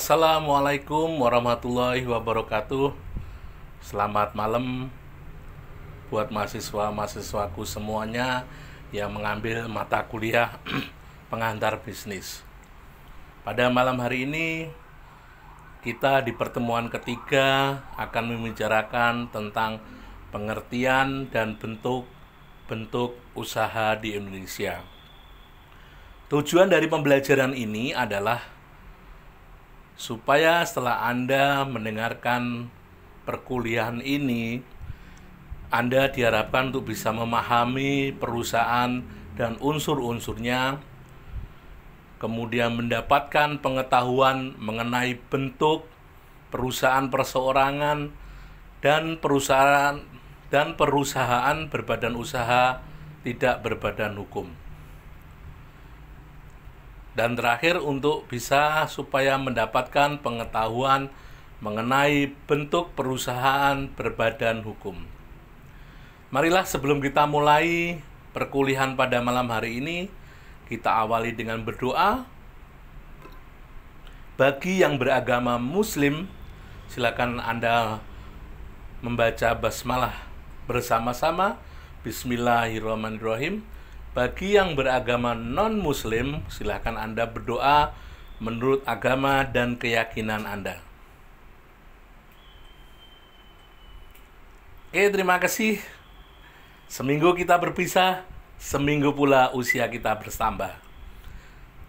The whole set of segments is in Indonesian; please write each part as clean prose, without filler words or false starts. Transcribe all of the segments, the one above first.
Assalamualaikum warahmatullahi wabarakatuh. Selamat malam buat mahasiswa-mahasiswaku semuanya yang mengambil mata kuliah pengantar bisnis. Pada malam hari ini kita di pertemuan ketiga akan membicarakan tentang pengertian dan bentuk usaha di Indonesia. Tujuan dari pembelajaran ini adalah supaya setelah Anda mendengarkan perkuliahan ini, Anda diharapkan untuk bisa memahami perusahaan dan unsur-unsurnya, kemudian mendapatkan pengetahuan mengenai bentuk perusahaan perseorangan dan perusahaan berbadan usaha tidak berbadan hukum. Dan terakhir, untuk bisa supaya mendapatkan pengetahuan mengenai bentuk perusahaan berbadan hukum. Marilah sebelum kita mulai perkuliahan pada malam hari ini, kita awali dengan berdoa. Bagi yang beragama Muslim, silakan Anda membaca basmalah bersama-sama. Bismillahirrahmanirrahim. Bagi yang beragama non-Muslim, silakan Anda berdoa menurut agama dan keyakinan Anda. Oke, terima kasih. Seminggu kita berpisah, seminggu pula usia kita bertambah.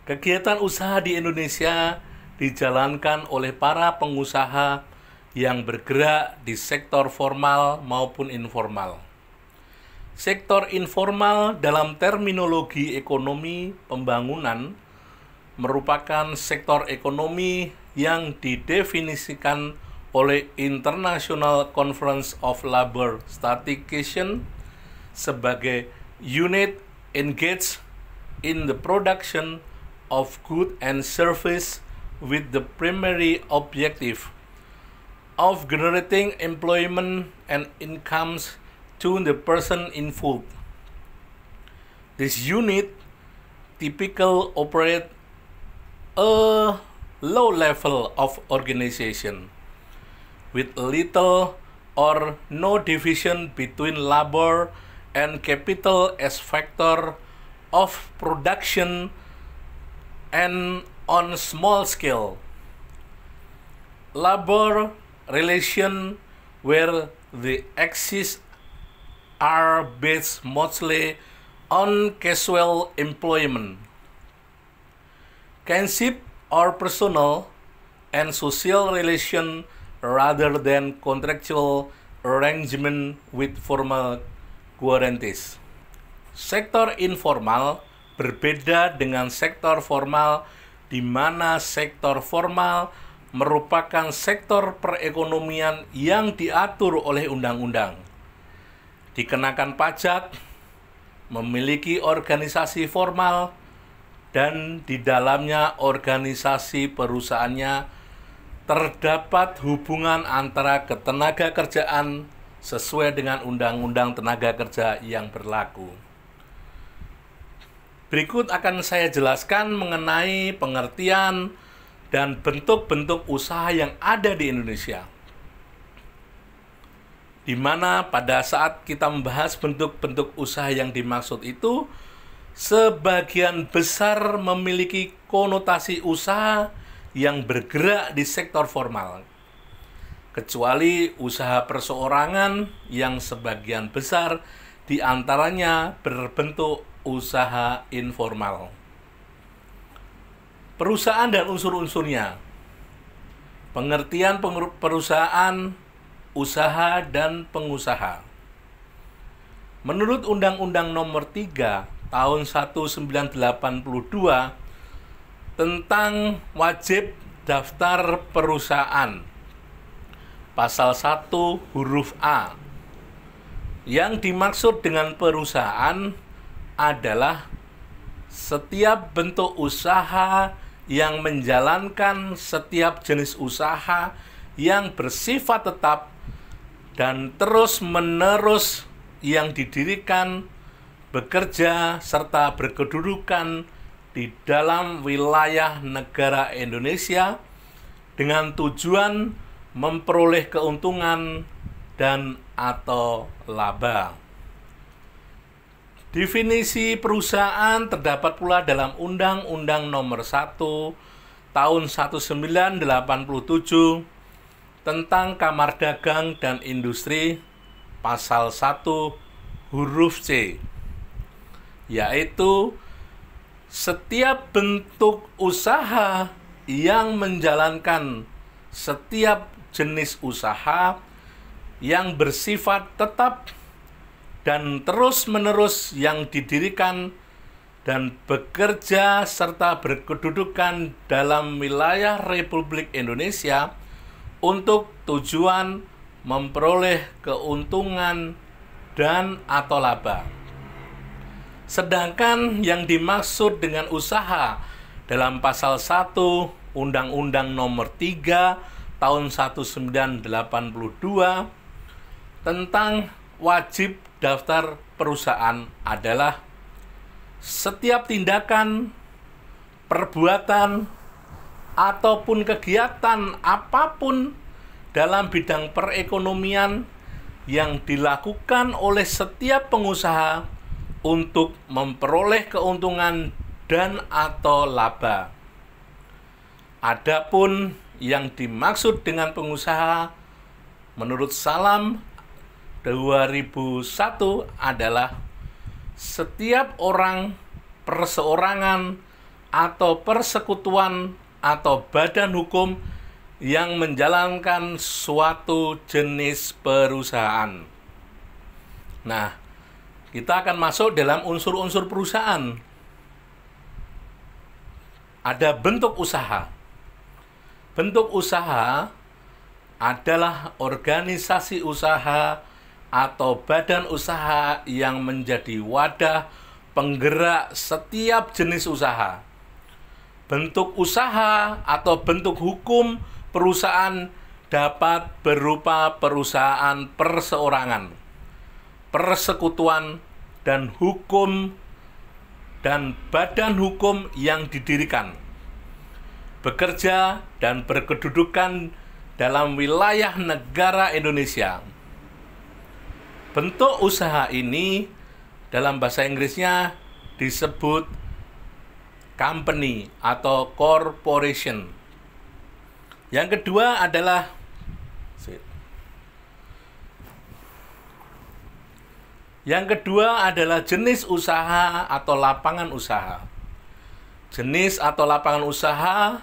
Kegiatan usaha di Indonesia dijalankan oleh para pengusaha yang bergerak di sektor formal maupun informal. Sektor informal dalam terminologi ekonomi pembangunan merupakan sektor ekonomi yang didefinisikan oleh International Conference of Labor Statistics sebagai unit engaged in the production of goods and service with the primary objective of generating employment and incomes to the person involved. This unit typically operate a low level of organization with little or no division between labor and capital as factor of production and on small scale. Labor relation where the exist are based mostly on casual employment, kinship or personal and social relation rather than contractual arrangement with formal guarantees. Sektor informal berbeda dengan sektor formal, di mana sektor formal merupakan sektor perekonomian yang diatur oleh undang-undang, dikenakan pajak, memiliki organisasi formal, dan di dalamnya organisasi perusahaannya terdapat hubungan antara ketenaga kerjaan sesuai dengan Undang-Undang Tenaga Kerja yang berlaku. Berikut akan saya jelaskan mengenai pengertian dan bentuk-bentuk usaha yang ada di Indonesia, di mana pada saat kita membahas bentuk-bentuk usaha yang dimaksud itu, sebagian besar memiliki konotasi usaha yang bergerak di sektor formal, kecuali usaha perseorangan yang sebagian besar diantaranya berbentuk usaha informal. Perusahaan dan unsur-unsurnya. Pengertian perusahaan, usaha, dan pengusaha. Menurut Undang-Undang Nomor 3 Tahun 1982 tentang wajib daftar perusahaan, Pasal 1 huruf A, yang dimaksud dengan perusahaan adalah setiap bentuk usaha yang menjalankan setiap jenis usaha yang bersifat tetap dan terus-menerus yang didirikan, bekerja, serta berkedudukan di dalam wilayah negara Indonesia dengan tujuan memperoleh keuntungan dan atau laba. Definisi perusahaan terdapat pula dalam Undang-Undang Nomor 1 Tahun 1987 tentang Kamar Dagang dan Industri, pasal 1 huruf C, yaitu setiap bentuk usaha yang menjalankan setiap jenis usaha yang bersifat tetap dan terus-menerus yang didirikan dan bekerja serta berkedudukan dalam wilayah Republik Indonesia untuk tujuan memperoleh keuntungan dan atau laba. Sedangkan yang dimaksud dengan usaha dalam pasal 1 Undang-Undang Nomor 3 Tahun 1982 tentang wajib daftar perusahaan adalah setiap tindakan, perbuatan, ataupun kegiatan apapun dalam bidang perekonomian yang dilakukan oleh setiap pengusaha untuk memperoleh keuntungan dan atau laba. Adapun yang dimaksud dengan pengusaha menurut Salam 2001 adalah setiap orang, perseorangan, atau persekutuan atau badan hukum yang menjalankan suatu jenis perusahaan. Nah, kita akan masuk dalam unsur-unsur perusahaan. Ada bentuk usaha. Bentuk usaha adalah organisasi usaha atau badan usaha yang menjadi wadah penggerak setiap jenis usaha. Bentuk usaha atau bentuk hukum perusahaan dapat berupa perusahaan perseorangan, persekutuan, dan hukum dan badan hukum yang didirikan, bekerja dan berkedudukan dalam wilayah negara Indonesia. Bentuk usaha ini dalam bahasa Inggrisnya disebut company atau corporation. Yang kedua adalah jenis usaha atau lapangan usaha. Jenis atau lapangan usaha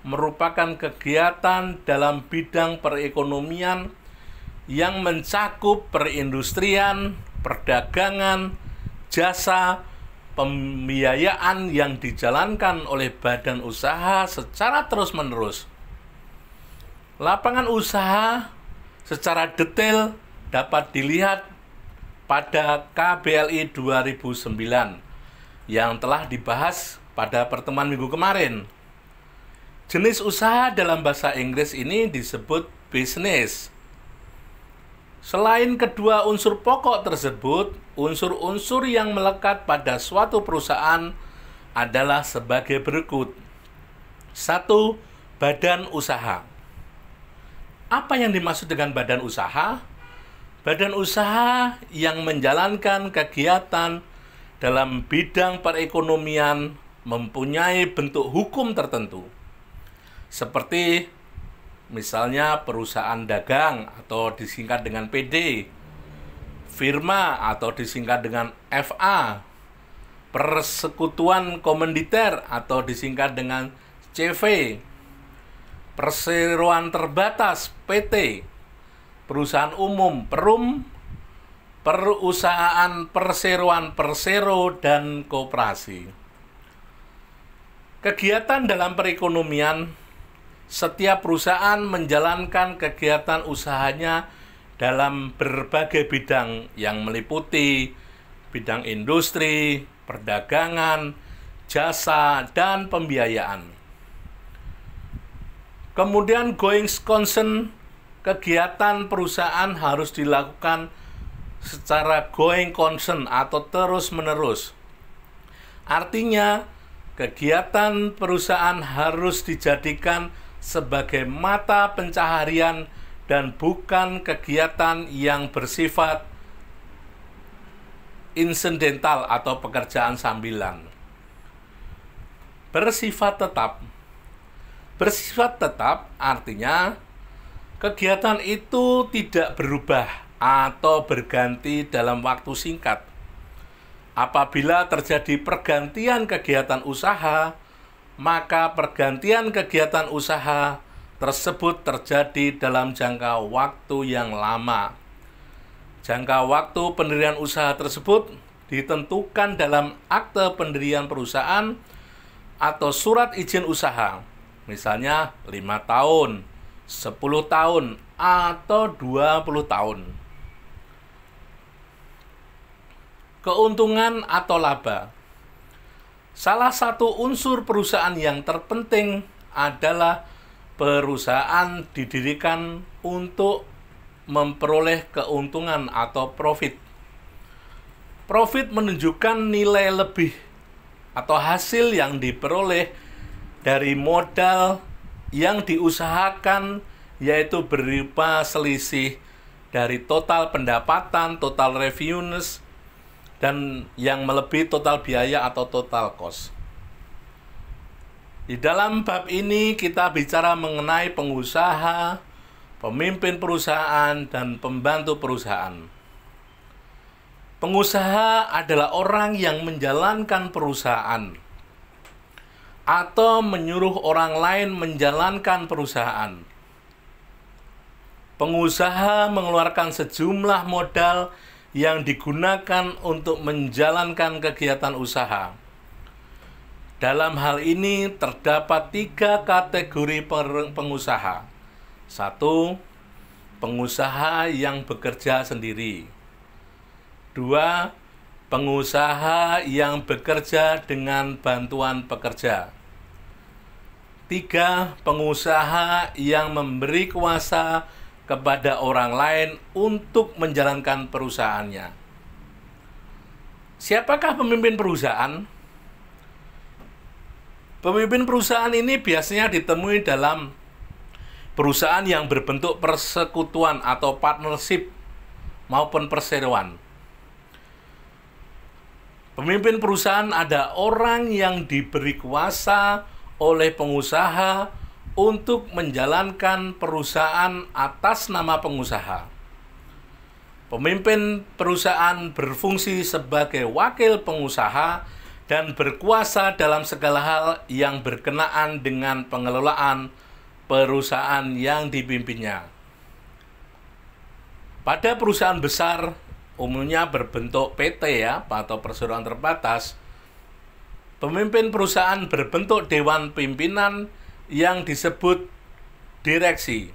merupakan kegiatan dalam bidang perekonomian yang mencakup perindustrian, perdagangan, jasa, pembiayaan yang dijalankan oleh badan usaha secara terus-menerus. Lapangan usaha secara detail dapat dilihat pada KBLI 2009 yang telah dibahas pada pertemuan minggu kemarin. Jenis usaha dalam bahasa Inggris ini disebut business. Selain kedua unsur pokok tersebut, unsur-unsur yang melekat pada suatu perusahaan adalah sebagai berikut. 1. Badan usaha. Apa yang dimaksud dengan badan usaha? Badan usaha yang menjalankan kegiatan dalam bidang perekonomian mempunyai bentuk hukum tertentu. Seperti misalnya perusahaan dagang atau disingkat dengan PD, firma atau disingkat dengan FA, persekutuan komanditer atau disingkat dengan CV, perseroan terbatas PT, perusahaan umum Perum, perusahaan perseroan persero, dan koperasi. Kegiatan dalam perekonomian. Setiap perusahaan menjalankan kegiatan usahanya dalam berbagai bidang yang meliputi bidang industri, perdagangan, jasa, dan pembiayaan. Kemudian going concern, kegiatan perusahaan harus dilakukan secara going concern atau terus-menerus. Artinya, kegiatan perusahaan harus dijadikan sebagai mata pencaharian dan bukan kegiatan yang bersifat insidental atau pekerjaan sambilan. Bersifat tetap. Bersifat tetap artinya kegiatan itu tidak berubah atau berganti dalam waktu singkat. Apabila terjadi pergantian kegiatan usaha, maka pergantian kegiatan usaha tersebut terjadi dalam jangka waktu yang lama. Jangka waktu pendirian usaha tersebut ditentukan dalam akte pendirian perusahaan atau surat izin usaha, misalnya 5 tahun, 10 tahun, atau 20 tahun. Keuntungan atau laba. Salah satu unsur perusahaan yang terpenting adalah perusahaan didirikan untuk memperoleh keuntungan atau profit. Profit menunjukkan nilai lebih atau hasil yang diperoleh dari modal yang diusahakan, yaitu berupa selisih dari total pendapatan, total revenues, dan yang melebihi total biaya atau total cost. Di dalam bab ini kita bicara mengenai pengusaha, pemimpin perusahaan, dan pembantu perusahaan. Pengusaha adalah orang yang menjalankan perusahaan atau menyuruh orang lain menjalankan perusahaan. Pengusaha mengeluarkan sejumlah modal yang digunakan untuk menjalankan kegiatan usaha. Dalam hal ini terdapat 3 kategori pengusaha. 1. Pengusaha yang bekerja sendiri. 2. Pengusaha yang bekerja dengan bantuan pekerja. 3. Pengusaha yang memberi kuasa kepada orang lain untuk menjalankan perusahaannya. Siapakah pemimpin perusahaan? Pemimpin perusahaan ini biasanya ditemui dalam perusahaan yang berbentuk persekutuan atau partnership maupun perseroan. Pemimpin perusahaan ada orang yang diberi kuasa oleh pengusaha untuk menjalankan perusahaan atas nama pengusaha. Pemimpin perusahaan berfungsi sebagai wakil pengusaha dan berkuasa dalam segala hal yang berkenaan dengan pengelolaan perusahaan yang dipimpinnya. Pada perusahaan besar, umumnya berbentuk PT atau perseroan terbatas, pemimpin perusahaan berbentuk dewan pimpinan yang disebut direksi,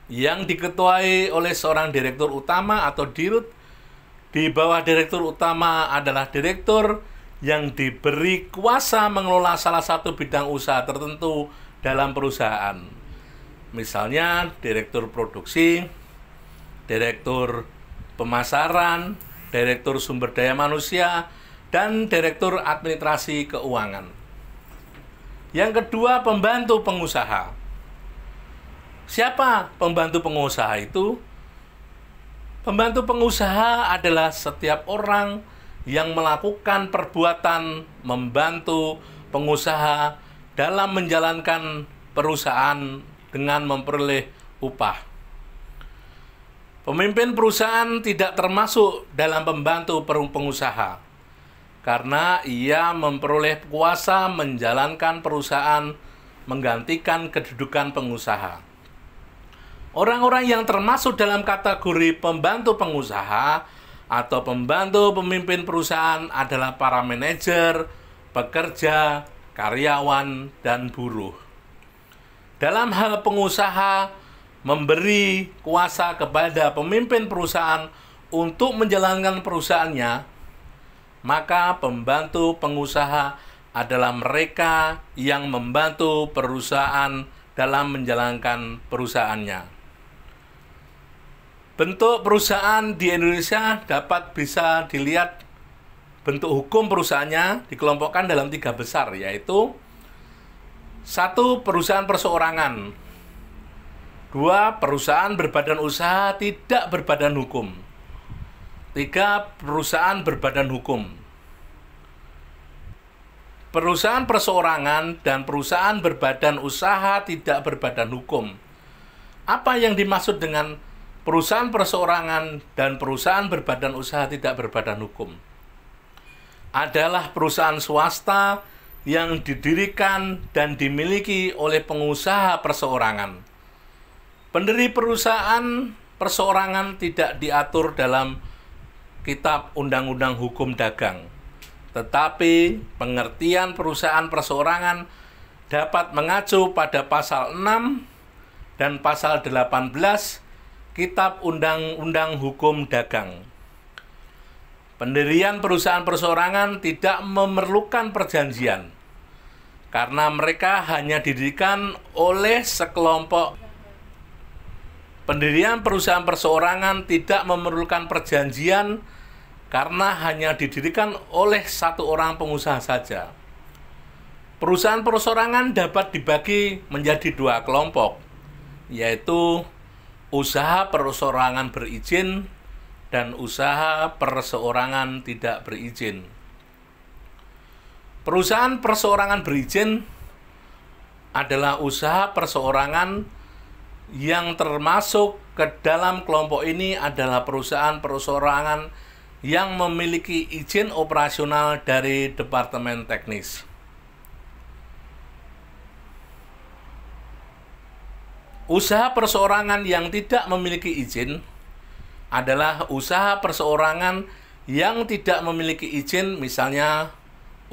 yang diketuai oleh seorang direktur utama atau dirut. Di bawah direktur utama adalah direktur yang diberi kuasa mengelola salah satu bidang usaha tertentu dalam perusahaan. Misalnya direktur produksi, direktur pemasaran, direktur sumber daya manusia, dan direktur administrasi keuangan. Yang kedua, pembantu pengusaha. Siapa pembantu pengusaha itu? Pembantu pengusaha adalah setiap orang yang melakukan perbuatan membantu pengusaha dalam menjalankan perusahaan dengan memperoleh upah. Pemimpin perusahaan tidak termasuk dalam pembantu pengusaha karena ia memperoleh kuasa menjalankan perusahaan menggantikan kedudukan pengusaha. Orang-orang yang termasuk dalam kategori pembantu pengusaha atau pembantu pemimpin perusahaan adalah para manajer, pekerja, karyawan, dan buruh. Dalam hal pengusaha memberi kuasa kepada pemimpin perusahaan untuk menjalankan perusahaannya, maka pembantu pengusaha adalah mereka yang membantu perusahaan dalam menjalankan perusahaannya. Bentuk perusahaan di Indonesia bisa dilihat bentuk hukum perusahaannya dikelompokkan dalam 3 besar, yaitu 1. Perusahaan perseorangan. 2. Perusahaan berbadan usaha tidak berbadan hukum. 3. Perusahaan berbadan hukum. Perusahaan perseorangan dan perusahaan berbadan usaha tidak berbadan hukum. Apa yang dimaksud dengan perusahaan perseorangan dan perusahaan berbadan usaha tidak berbadan hukum? Adalah perusahaan swasta yang didirikan dan dimiliki oleh pengusaha perseorangan. Pendiri perusahaan perseorangan tidak diatur dalam Kitab Undang-Undang Hukum Dagang, tetapi pengertian perusahaan perseorangan dapat mengacu pada pasal 6 dan pasal 18 Kitab Undang-Undang Hukum Dagang. Pendirian perusahaan perseorangan tidak memerlukan perjanjian, karena mereka hanya didirikan oleh sekelompok. Pendirian perusahaan perseorangan tidak memerlukan perjanjian, karena hanya didirikan oleh satu orang pengusaha saja. Perusahaan perseorangan dapat dibagi menjadi dua kelompok, yaitu usaha perseorangan berizin dan usaha perseorangan tidak berizin. Perusahaan perseorangan berizin adalah usaha perseorangan yang termasuk ke dalam kelompok ini adalah perusahaan perseorangan yang memiliki izin operasional dari Departemen Teknis. Usaha perseorangan yang tidak memiliki izin adalah usaha perseorangan yang tidak memiliki izin, misalnya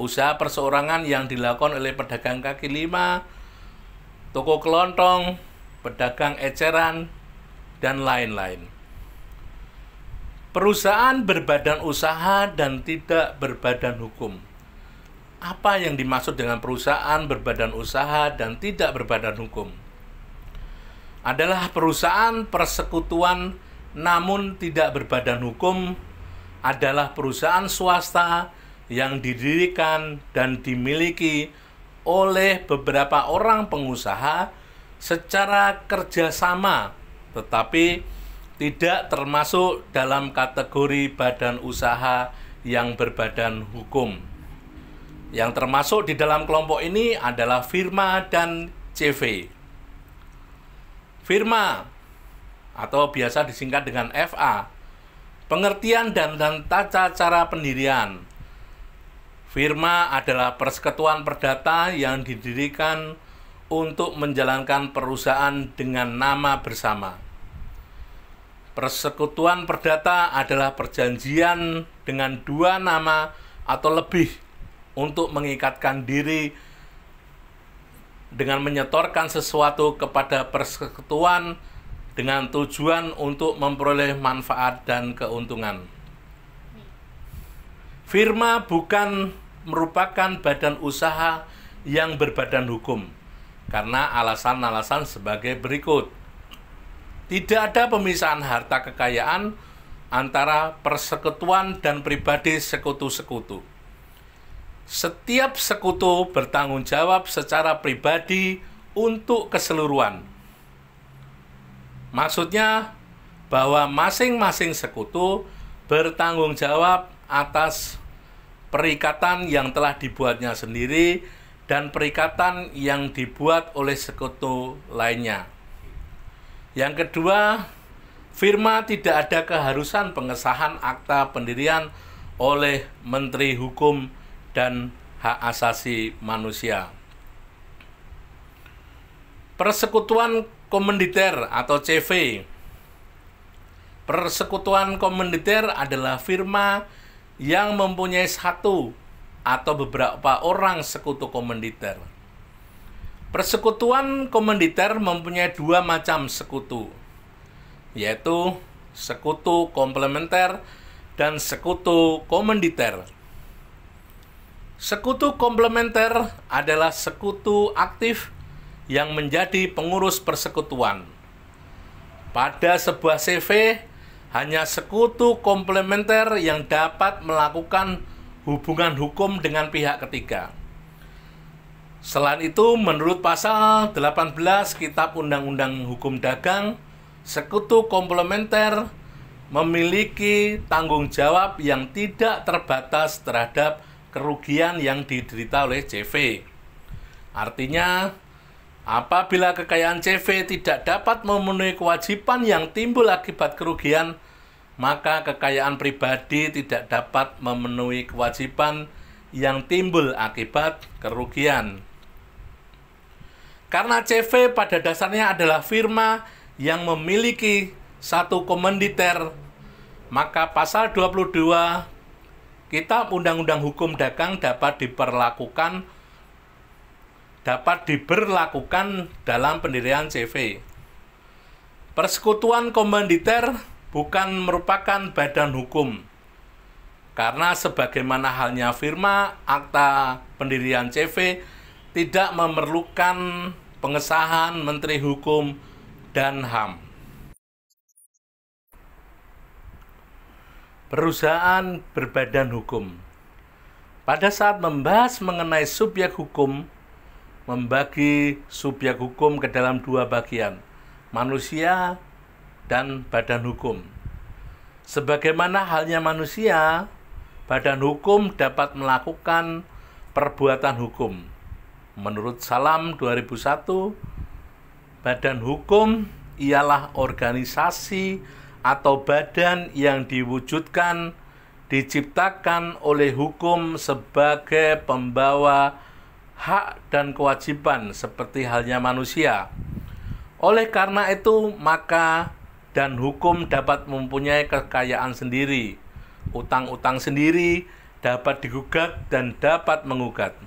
usaha perseorangan yang dilakukan oleh pedagang kaki lima, toko kelontong, pedagang eceran, dan lain-lain. Perusahaan berbadan usaha dan tidak berbadan hukum. Apa yang dimaksud dengan perusahaan berbadan usaha dan tidak berbadan hukum? Adalah perusahaan persekutuan namun tidak berbadan hukum, adalah perusahaan swasta yang didirikan dan dimiliki oleh beberapa orang pengusaha secara kerjasama, tetapi tidak termasuk dalam kategori badan usaha yang berbadan hukum. Yang termasuk di dalam kelompok ini adalah firma dan CV. Firma atau biasa disingkat dengan FA, pengertian dan tata cara pendirian. Firma adalah persekutuan perdata yang didirikan untuk menjalankan perusahaan dengan nama bersama. Persekutuan perdata adalah perjanjian dengan dua nama atau lebih untuk mengikatkan diri dengan menyetorkan sesuatu kepada persekutuan dengan tujuan untuk memperoleh manfaat dan keuntungan. Firma bukan merupakan badan usaha yang berbadan hukum karena alasan-alasan sebagai berikut. Tidak ada pemisahan harta kekayaan antara persekutuan dan pribadi sekutu-sekutu. Setiap sekutu bertanggung jawab secara pribadi untuk keseluruhan. Maksudnya bahwa masing-masing sekutu bertanggung jawab atas perikatan yang telah dibuatnya sendiri dan perikatan yang dibuat oleh sekutu lainnya. Yang kedua, firma tidak ada keharusan pengesahan akta pendirian oleh Menteri Hukum dan Hak Asasi Manusia. Persekutuan komanditer atau CV. Persekutuan komanditer adalah firma yang mempunyai satu atau beberapa orang sekutu komanditer. Persekutuan komanditer mempunyai dua macam sekutu, yaitu sekutu komplementer dan sekutu komanditer. Sekutu komplementer adalah sekutu aktif yang menjadi pengurus persekutuan. Pada sebuah CV, hanya sekutu komplementer yang dapat melakukan hubungan hukum dengan pihak ketiga. Selain itu, menurut pasal 18 Kitab Undang-Undang Hukum Dagang, sekutu komplementer memiliki tanggung jawab yang tidak terbatas terhadap kerugian yang diderita oleh CV. Artinya, apabila kekayaan CV tidak dapat memenuhi kewajiban yang timbul akibat kerugian, maka kekayaan pribadi tidak dapat memenuhi kewajiban yang timbul akibat kerugian. Karena CV pada dasarnya adalah firma yang memiliki satu komanditer, maka pasal 22 Kitab Undang-Undang Hukum Dagang dapat diberlakukan dalam pendirian CV. Persekutuan komanditer bukan merupakan badan hukum, karena sebagaimana halnya firma, akta pendirian CV tidak memerlukan pengesahan Menteri Hukum dan HAM. Perusahaan berbadan hukum. Pada saat membahas mengenai subjek hukum, membagi subjek hukum ke dalam dua bagian, manusia dan badan hukum. Sebagaimana halnya manusia, badan hukum dapat melakukan perbuatan hukum. Menurut Salam 2001, badan hukum ialah organisasi atau badan yang diwujudkan, diciptakan oleh hukum sebagai pembawa hak dan kewajiban seperti halnya manusia. Oleh karena itu, maka dan hukum dapat mempunyai kekayaan sendiri, utang-utang sendiri, dapat digugat dan dapat mengugat.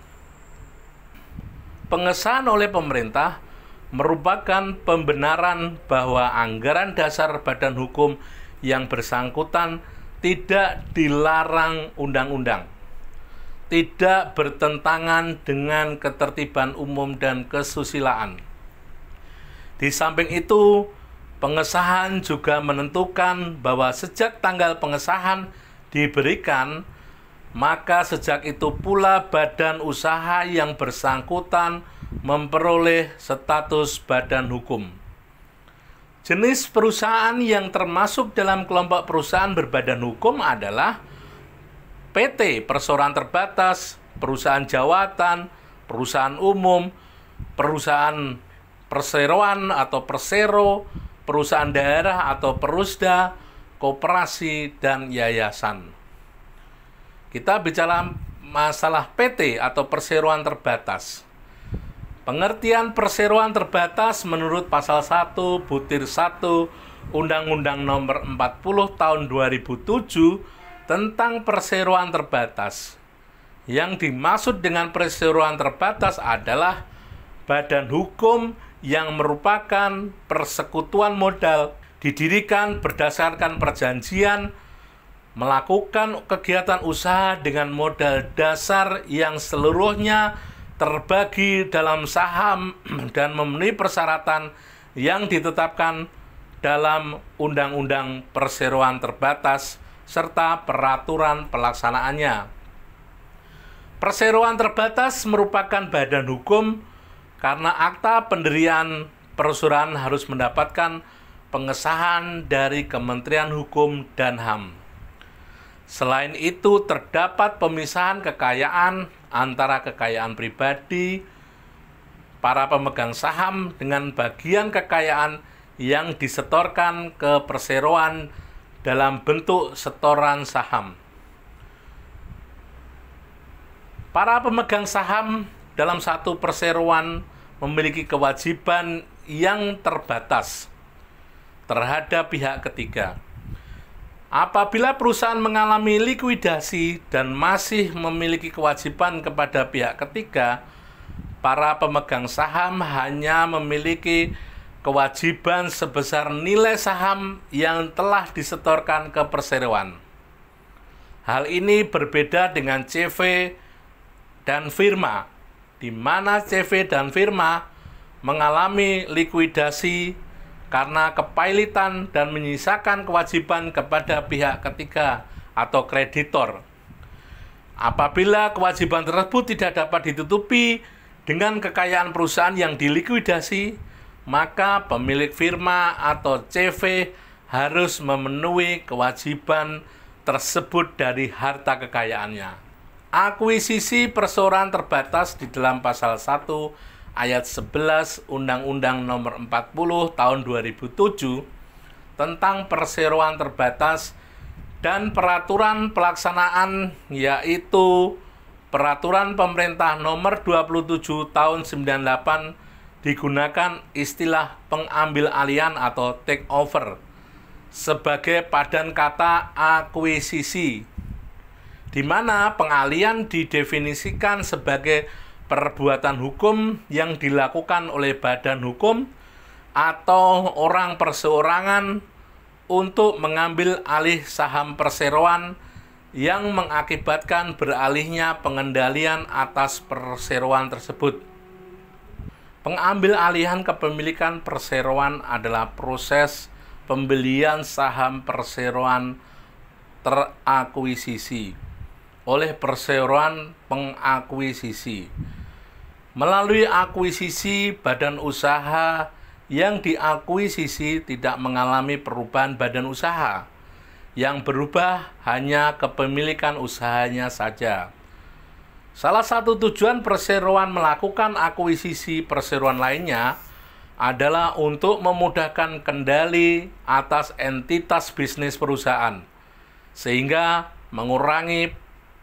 Pengesahan oleh pemerintah merupakan pembenaran bahwa anggaran dasar badan hukum yang bersangkutan tidak dilarang undang-undang, tidak bertentangan dengan ketertiban umum dan kesusilaan. Di samping itu, pengesahan juga menentukan bahwa sejak tanggal pengesahan diberikan, maka sejak itu pula badan usaha yang bersangkutan memperoleh status badan hukum. Jenis perusahaan yang termasuk dalam kelompok perusahaan berbadan hukum adalah PT, perseroan terbatas, perusahaan jawatan, perusahaan umum, perusahaan perseroan atau persero, perusahaan daerah atau perusda, koperasi, dan yayasan. Kita bicara masalah PT atau perseroan terbatas. Pengertian perseroan terbatas menurut pasal 1 butir 1 Undang-Undang Nomor 40 Tahun 2007 tentang perseroan terbatas. Yang dimaksud dengan perseroan terbatas adalah badan hukum yang merupakan persekutuan modal, didirikan berdasarkan perjanjian, melakukan kegiatan usaha dengan modal dasar yang seluruhnya terbagi dalam saham dan memenuhi persyaratan yang ditetapkan dalam Undang-Undang Perseroan Terbatas serta peraturan pelaksanaannya. Perseroan terbatas merupakan badan hukum karena akta pendirian perusahaan harus mendapatkan pengesahan dari Kementerian Hukum dan HAM. Selain itu, terdapat pemisahan kekayaan antara kekayaan pribadi, para pemegang saham dengan bagian kekayaan yang disetorkan ke perseroan dalam bentuk setoran saham. Para pemegang saham dalam satu perseroan memiliki kewajiban yang terbatas terhadap pihak ketiga. Apabila perusahaan mengalami likuidasi dan masih memiliki kewajiban kepada pihak ketiga, para pemegang saham hanya memiliki kewajiban sebesar nilai saham yang telah disetorkan ke perseroan. Hal ini berbeda dengan CV dan firma, di mana CV dan firma mengalami likuidasi karena kepailitan dan menyisakan kewajiban kepada pihak ketiga atau kreditor. Apabila kewajiban tersebut tidak dapat ditutupi Dengan kekayaan perusahaan yang dilikuidasi, maka pemilik firma atau CV harus memenuhi kewajiban tersebut dari harta kekayaannya. Akuisisi perseroan terbatas di dalam pasal 1 ayat 11 Undang-Undang Nomor 40 Tahun 2007 tentang perseroan terbatas dan peraturan pelaksanaan, yaitu Peraturan Pemerintah Nomor 27 Tahun 98, digunakan istilah pengambil alihan atau take over sebagai padan kata akuisisi, di mana pengalihan didefinisikan sebagai perbuatan hukum yang dilakukan oleh badan hukum atau orang perseorangan untuk mengambil alih saham perseroan yang mengakibatkan beralihnya pengendalian atas perseroan tersebut. Pengambil alihan kepemilikan perseroan adalah proses pembelian saham perseroan terakuisisi oleh perseroan pengakuisisi. Melalui akuisisi, badan usaha yang diakuisisi tidak mengalami perubahan badan usaha. Yang berubah hanya kepemilikan usahanya saja. Salah satu tujuan perseroan melakukan akuisisi perseroan lainnya adalah untuk memudahkan kendali atas entitas bisnis perusahaan, sehingga mengurangi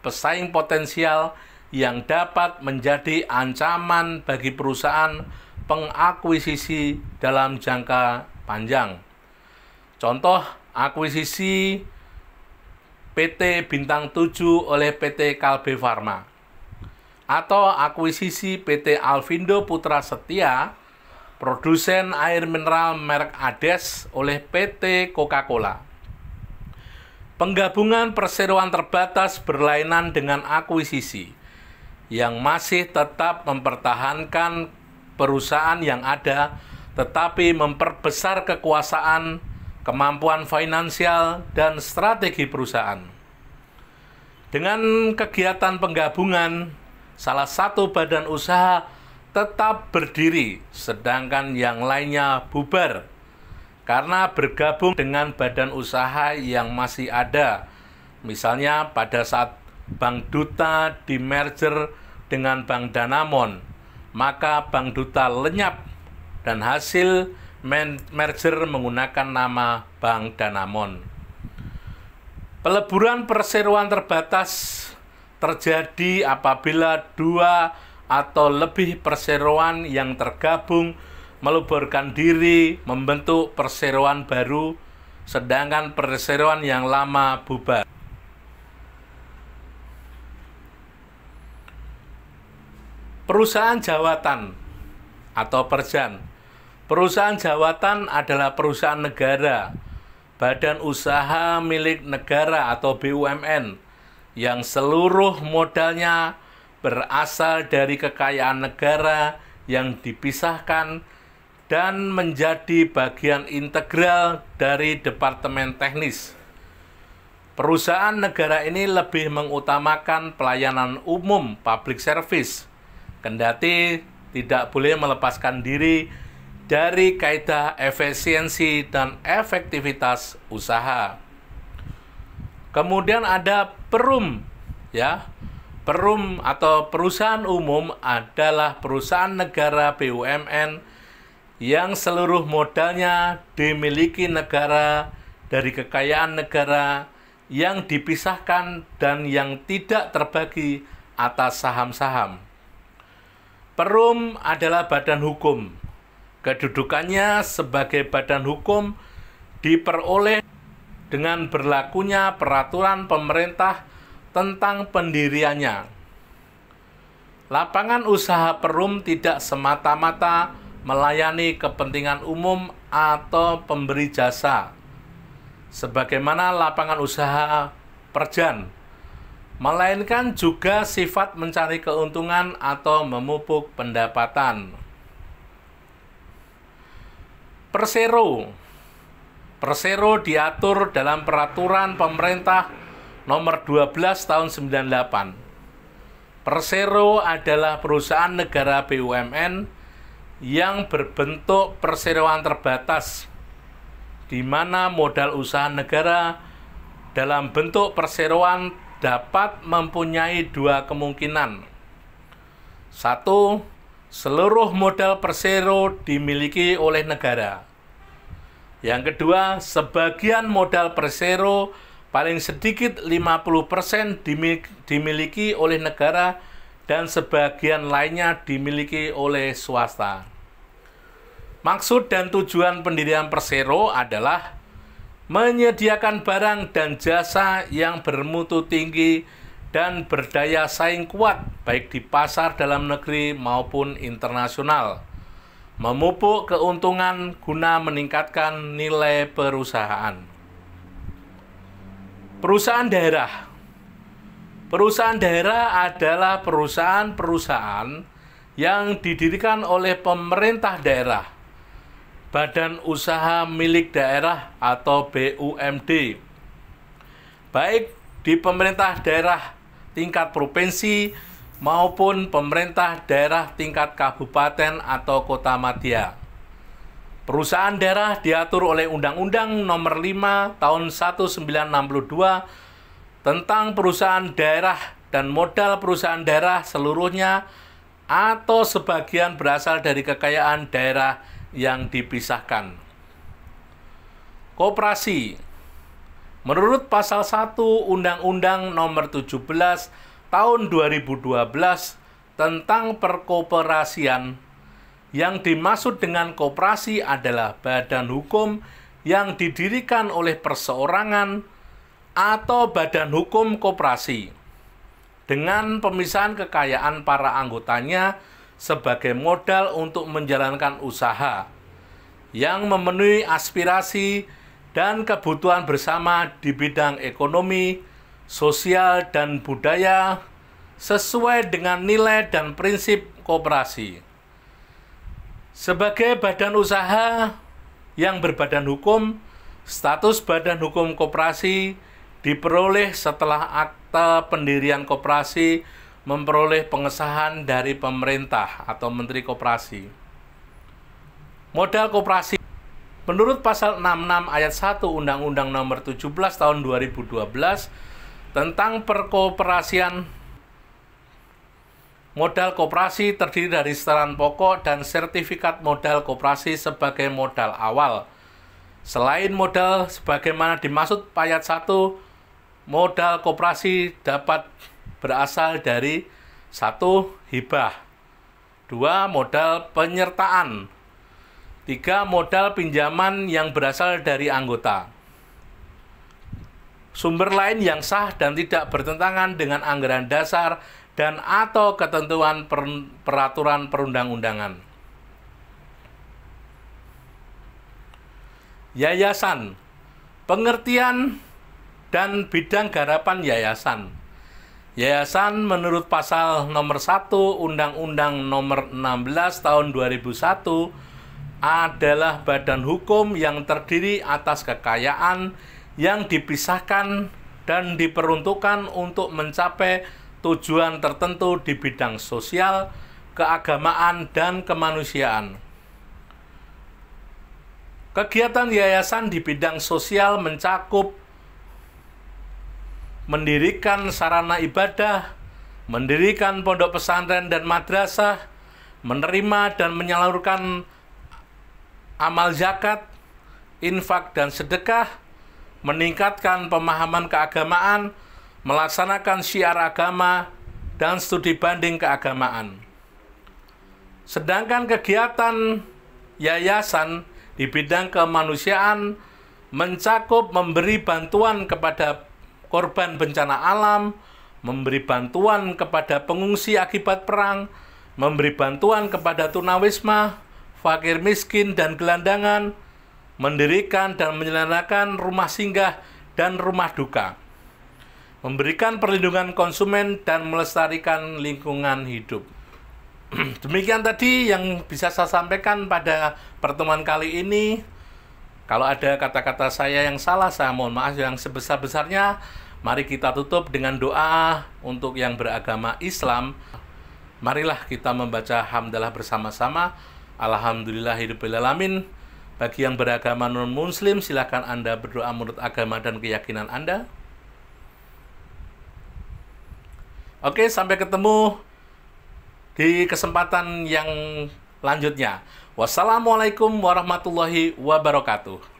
pesaing potensial yang dapat menjadi ancaman bagi perusahaan pengakuisisi dalam jangka panjang. Contoh akuisisi PT Bintang 7 oleh PT Kalbe Farma, atau akuisisi PT Alfindo Putra Setia, produsen air mineral merek Ades, oleh PT Coca-Cola. Penggabungan perseroan terbatas berlainan dengan akuisisi yang masih tetap mempertahankan perusahaan yang ada, tetapi memperbesar kekuasaan, kemampuan finansial, dan strategi perusahaan. Dengan kegiatan penggabungan, salah satu badan usaha tetap berdiri, sedangkan yang lainnya bubar, karena bergabung dengan badan usaha yang masih ada. Misalnya pada saat Bank Duta di-merger dengan Bank Danamon, maka Bank Duta lenyap dan hasil merger menggunakan nama Bank Danamon. Peleburan perseroan terbatas terjadi apabila dua atau lebih perseroan yang tergabung meleburkan diri membentuk perseroan baru, sedangkan perseroan yang lama bubar. Perusahaan jawatan atau perjan. Perusahaan jawatan adalah perusahaan negara, badan usaha milik negara atau BUMN, yang seluruh modalnya berasal dari kekayaan negara yang dipisahkan dan menjadi bagian integral dari departemen teknis. Perusahaan negara ini lebih mengutamakan pelayanan umum public service, kendati tidak boleh melepaskan diri dari kaidah efisiensi dan efektivitas usaha. Kemudian ada Perum, ya. Perum atau perusahaan umum adalah perusahaan negara BUMN yang seluruh modalnya dimiliki negara dari kekayaan negara yang dipisahkan dan yang tidak terbagi atas saham-saham. Perum adalah badan hukum. Kedudukannya sebagai badan hukum diperoleh dengan berlakunya peraturan pemerintah tentang pendiriannya. Lapangan usaha Perum tidak semata-mata melayani kepentingan umum atau pemberi jasa, sebagaimana lapangan usaha perjan, melainkan juga sifat mencari keuntungan atau memupuk pendapatan. Persero diatur dalam peraturan pemerintah nomor 12 tahun 98. Persero adalah perusahaan negara BUMN yang berbentuk perseroan terbatas, di mana modal usaha negara dalam bentuk perseroan dapat mempunyai dua kemungkinan. Satu, seluruh modal persero dimiliki oleh negara. Yang kedua, sebagian modal persero paling sedikit 50% dimiliki oleh negara dan sebagian lainnya dimiliki oleh swasta. Maksud dan tujuan pendirian persero adalah menyediakan barang dan jasa yang bermutu tinggi dan berdaya saing kuat baik di pasar dalam negeri maupun internasional, memupuk keuntungan guna meningkatkan nilai perusahaan. Perusahaan daerah. Perusahaan daerah adalah perusahaan-perusahaan yang didirikan oleh pemerintah daerah, badan usaha milik daerah atau BUMD, baik di pemerintah daerah tingkat provinsi maupun pemerintah daerah tingkat kabupaten atau kota madya. Perusahaan daerah diatur oleh Undang-Undang Nomor 5 Tahun 1962 tentang perusahaan daerah, dan modal perusahaan daerah seluruhnya atau sebagian berasal dari kekayaan daerah yang dipisahkan. Koperasi. Menurut pasal 1 Undang-Undang Nomor 17 Tahun 2012 tentang perkoperasian, yang dimaksud dengan koperasi adalah badan hukum yang didirikan oleh perseorangan atau badan hukum koperasi dengan pemisahan kekayaan para anggotanya sebagai modal untuk menjalankan usaha yang memenuhi aspirasi dan kebutuhan bersama di bidang ekonomi, sosial, dan budaya sesuai dengan nilai dan prinsip koperasi. Sebagai badan usaha yang berbadan hukum, status badan hukum koperasi diperoleh setelah akta pendirian koperasi memperoleh pengesahan dari pemerintah atau Menteri Koperasi. Modal koperasi. Menurut pasal 66 ayat 1 Undang-Undang Nomor 17 Tahun 2012 tentang perkoperasian, modal koperasi terdiri dari setoran pokok dan sertifikat modal koperasi sebagai modal awal. Selain modal sebagaimana dimaksud ayat 1, modal koperasi dapat berasal dari 1. Hibah, 2. Modal penyertaan, 3. Modal pinjaman yang berasal dari anggota, sumber lain yang sah dan tidak bertentangan dengan anggaran dasar dan atau ketentuan peraturan perundang-undangan. Yayasan. Pengertian dan bidang garapan yayasan. Yayasan menurut pasal nomor 1 Undang-Undang Nomor 16 Tahun 2001 adalah badan hukum yang terdiri atas kekayaan yang dipisahkan dan diperuntukkan untuk mencapai tujuan tertentu di bidang sosial, keagamaan, dan kemanusiaan. Kegiatan yayasan di bidang sosial mencakup mendirikan sarana ibadah, mendirikan pondok pesantren dan madrasah, menerima dan menyalurkan amal zakat, infak dan sedekah, meningkatkan pemahaman keagamaan, melaksanakan syiar agama, dan studi banding keagamaan. Sedangkan kegiatan yayasan di bidang kemanusiaan mencakup memberi bantuan kepada korban bencana alam, memberi bantuan kepada pengungsi akibat perang, memberi bantuan kepada tunawisma, fakir miskin dan gelandangan, mendirikan dan menyelenggarakan rumah singgah dan rumah duka, memberikan perlindungan konsumen dan melestarikan lingkungan hidup. Demikian tadi yang bisa saya sampaikan pada pertemuan kali ini. Kalau ada kata-kata saya yang salah, saya mohon maaf yang sebesar-besarnya. Mari kita tutup dengan doa untuk yang beragama Islam. Marilah kita membaca hamdalah bersama-sama. Alhamdulillahirabbil alamin. Bagi yang beragama non-muslim, silakan Anda berdoa menurut agama dan keyakinan Anda. Oke, sampai ketemu di kesempatan yang lanjutnya. Wassalamualaikum warahmatullahi wabarakatuh.